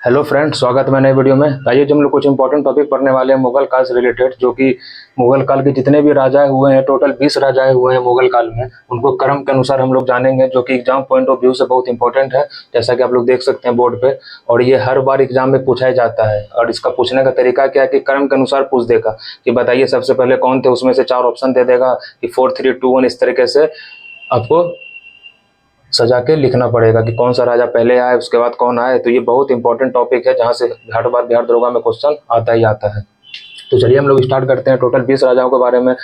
Hello friend, स्वागत है नए वीडियो में। आइए जो हम लोग कुछ इंपॉर्टेंट टॉपिक पढ़ने वाले हैं मुगल काल से रिलेटेड, जो कि मुगल काल के जितने भी राजाएं हुए हैं, टोटल 20 राजाएं हुए हैं मुगल काल में, उनको क्रम के अनुसार हम लोग जानेंगे, जो कि एग्जाम पॉइंट ऑफ व्यू से बहुत इंपॉर्टेंट है। जैसा कि आप लोग देख सकते हैं बोर्ड पे, और ये हर बार एग्जाम में पूछा ही जाता है। और इसका पूछने का तरीका क्या है कि क्रम के अनुसार पूछ देगा कि बताइए सबसे पहले कौन थे, उसमें से 4 ऑप्शन दे देगा कि 4 3 2 1, इस तरीके से आपको सजा के लिखना पड़ेगा कि कौन सा राजा पहले आए, उसके बाद कौन आए। तो ये बहुत इंपॉर्टेंट टॉपिक है, जहाँ से हर बार बिहार दरोगा में क्वेश्चन आता ही आता है। तो चलिए हम लोग स्टार्ट करते हैं। टोटल 20 राजाओं के बारे में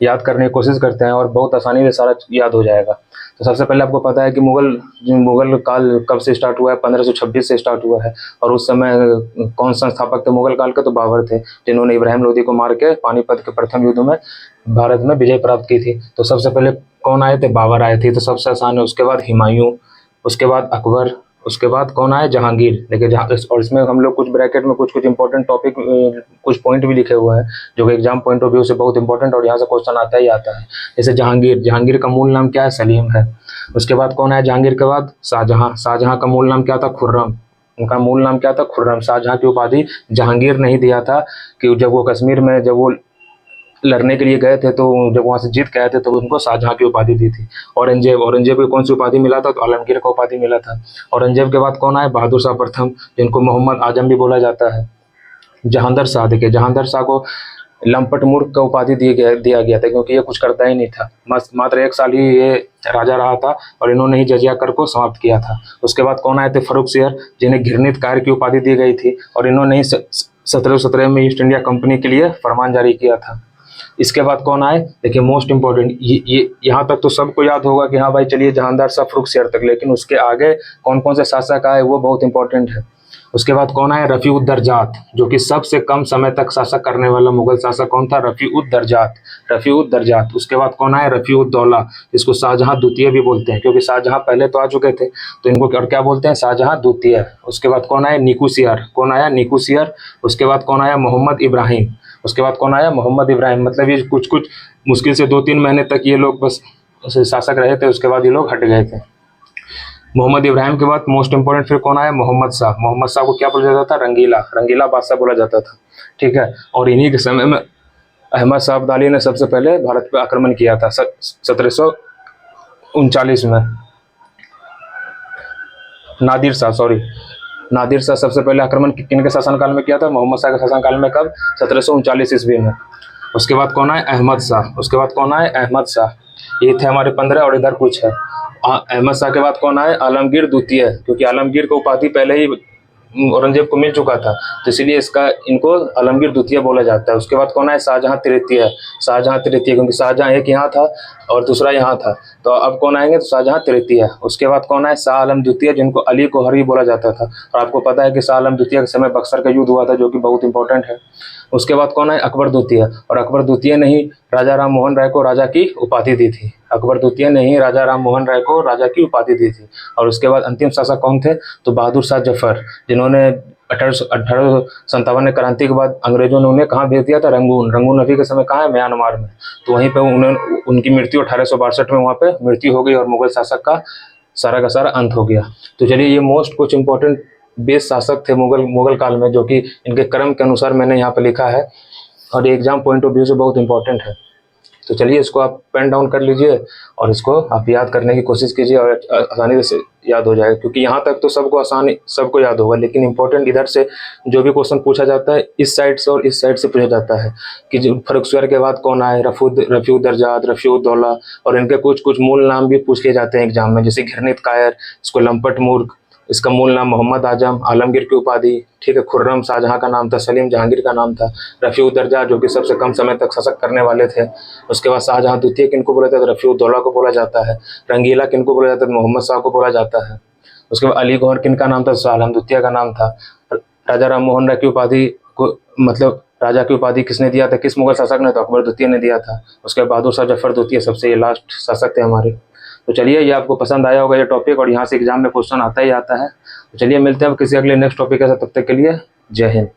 याद करने की कोशिश करते हैं और बहुत आसानी से सारा याद हो जाएगा। तो सबसे पहले आपको पता है कि मुगल काल कब से स्टार्ट हुआ है? 1526 से स्टार्ट हुआ है। और उस समय कौन संस्थापक थे मुगल काल के? तो बाबर थे, जिन्होंने इब्राहिम लोदी को मार के पानीपत के प्रथम युद्ध में भारत में विजय प्राप्त की थी। तो सबसे पहले कौन आए थे? बाबर आए थे, तो सबसे आसान है। उसके बाद हुमायूं, उसके बाद अकबर, उसके बाद कौन आए? जहांगीर। लेकिन और इसमें हम लोग कुछ ब्रैकेट में कुछ इंपॉर्टेंट टॉपिक, कुछ पॉइंट भी लिखे हुए हैं, जो कि एग्जाम पॉइंट ऑफ व्यू से बहुत इंपॉर्टेंट और यहाँ से क्वेश्चन आता ही आता है। जैसे जहांगीर का मूल नाम क्या है? सलीम है। उसके बाद कौन आया जहांगीर के बाद? शाहजहां। शाहजहां का मूल नाम क्या था? खुर्रम। उनका मूल नाम क्या था? खुर्रम। शाहजहां की उपाधि जहांगीर नहीं दिया था, कि जब वो कश्मीर में जब वो लड़ने के लिए गए थे, तो जब वहां से जीत के आए थे, तो उनको शाहजहां की उपाधि दी थी। औरंगजेब को कौन सी उपाधि मिला था? तो आलमगीर को उपाधि मिला था। औरंगजेब के बाद कौन आए? बहादुर शाह प्रथम, जिनको मोहम्मद आजम भी बोला जाता है। जहांदर शाह, देखिए जहांदर शाह को लंपट मूर्ख का उपाधि दिया गया था, क्योंकि ये कुछ करता ही नहीं था। मात्र 1 साल ही ये राजा रहा था, और इन्होंने ही जजिया कर को समाप्त किया था। उसके बाद कौन आए थे? फर्रुखसियर, जिन्हें घृणित कार की उपाधि दी गई थी, और इन्होंने ही 1717 में ईस्ट इंडिया कंपनी के लिए फरमान जारी किया था। इसके बाद कौन आए? देखिए मोस्ट इंपॉर्टेंट, ये यहाँ तक तो सबको याद होगा कि हाँ भाई चलिए जहांदार शाह फर्रुखसियर तक, लेकिन उसके आगे कौन कौन से शासक आए वो बहुत इंपॉर्टेंट है। उसके बाद कौन आया? रफी-उद-दरजात, जो कि सबसे कम समय तक शासक करने वाला मुगल शासक कौन था? रफी-उद-दरजात। उसके बाद कौन आया? रफी-उद-दौला, जिसको शाहजहां द्वितीय भी बोलते हैं, क्योंकि शाहजहां पहले तो आ चुके थे, तो इनको और क्या बोलते हैं? शाहजहां द्वितीय। उसके बाद कौन आया? निकुसियर। कौन आया? निकुसियर। उसके बाद कौन आया? मोहम्मद इब्राहिम। उसके बाद कौन आया? मोहम्मद इब्राहिम। मतलब ये कुछ कुछ मुश्किल से 2-3 महीने तक ये लोग बस शासक रहे थे, उसके बाद ये लोग हट गए थे। मोहम्मद इब्राहिम के बाद मोस्ट इंपोर्टेंट फिर कौन आया? मोहम्मद शाह। मोहम्मद शाह को क्या बोला जाता था? रंगीला बादशाह बोला जाता था। ठीक है। और इन्हीं के समय में अहमद शाह अब्दाली ने सबसे पहले भारत पर आक्रमण किया था 1739 में। नादिर शाह सबसे पहले आक्रमण किन के शासनकाल में किया था? मोहम्मद शाह के शासनकाल में। कब? 1739 ईस्वी में। उसके बाद कौन आए? अहमद शाह। उसके बाद कौन आए? अहमद शाह। ये थे हमारे 15, और इधर कुछ है। अहमद शाह के बाद कौन आए? आलमगीर द्वितीय, क्योंकि आलमगीर को उपाधि पहले ही औरंगजेब को मिल चुका था, तो इसलिए इनको आलमगीर द्वितीय बोला जाता है। उसके बाद कौन आए? शाहजहां तृतीय। क्योंकि शाहजहां एक यहाँ था और दूसरा यहाँ था, तो अब कौन आएंगे? तो शाहजहां तृतीय। उसके बाद कौन आए? शाह आलम द्वितीय, जिनको अली कोहर भी बोला जाता था। और आपको पता है कि शाह आलम द्वितीय के समय बक्सर का युद्ध हुआ था, जो कि बहुत इंपॉर्टेंट है। उसके बाद कौन आए? अकबर द्वितीय। और अकबर द्वितीय ने ही राजा राम मोहन राय को राजा की उपाधि दी थी। अकबर द्वितीय ने ही राजा राम मोहन राय को राजा की उपाधि दी थी। और उसके बाद अंतिम शासक कौन थे? तो बहादुर शाह जफर, जिन्होंने 1857 में क्रांति के बाद अंग्रेजों ने उन्हें कहाँ भेज दिया था? रंगून अभी के समय कहाँ है? म्यांमार में। तो वहीं पे उनकी मृत्यु 1862 में वहाँ पे मृत्यु हो गई, और मुगल शासक का सारा अंत हो गया। तो चलिए ये मोस्ट कुछ इंपॉर्टेंट 20 शासक थे मुगल काल में, जो कि इनके क्रम के अनुसार मैंने यहाँ पे लिखा है, और ये एग्जाम पॉइंट ऑफ व्यू से बहुत इंपॉर्टेंट है। तो चलिए इसको आप पेन डाउन कर लीजिए, और इसको आप याद करने की कोशिश कीजिए, और आसानी से याद हो जाएगा, क्योंकि यहाँ तक तो सबको याद होगा, लेकिन इंपॉर्टेंट इधर से जो भी क्वेश्चन पूछा जाता है, इस साइड से और इस साइड से पूछा जाता है कि जो फर्रुखसियर के बाद कौन आए? रफी-उद-दरजात, रफी-उद-दौला। और इनके कुछ कुछ मूल नाम भी पूछ लिए जाते हैं एग्जाम में, जैसे घृणित कायर, इसको लंपट मूर्ख, इसका मूल नाम मोहम्मद आजम, आलमगीर की उपाधि, ठीक है, खुर्रम शाहजहां का नाम था, सलीम जहांगीर का नाम था, रफी-उद-दरजा जो कि सबसे कम समय तक शासक करने वाले थे। उसके बाद शाहजहां द्वितीय किनको बोला जाता है? रफी-उद-दौला को बोला जाता है। रंगीला किनको बोला जाता है? मोहम्मद शाह को बोला जाता है। उसके बाद अली गौहर किनका नाम था? शाह आलम द्वितीय का नाम था। राजा राम मोहन राय की उपाधि को, मतलब राजा की उपाधि किसने दिया था? किस मुगल शासक ने? तो अकबर द्वितीय ने दिया था। उसके बाद बहादुर शाह जफर द्वितीय, सबसे ये लास्ट शासक थे हमारे। तो चलिए ये आपको पसंद आया होगा ये टॉपिक, और यहाँ से एग्जाम में क्वेश्चन आता ही आता है। तो चलिए मिलते हैं किसी अगले नेक्स्ट टॉपिक के साथ, तब तक के लिए जय हिंद।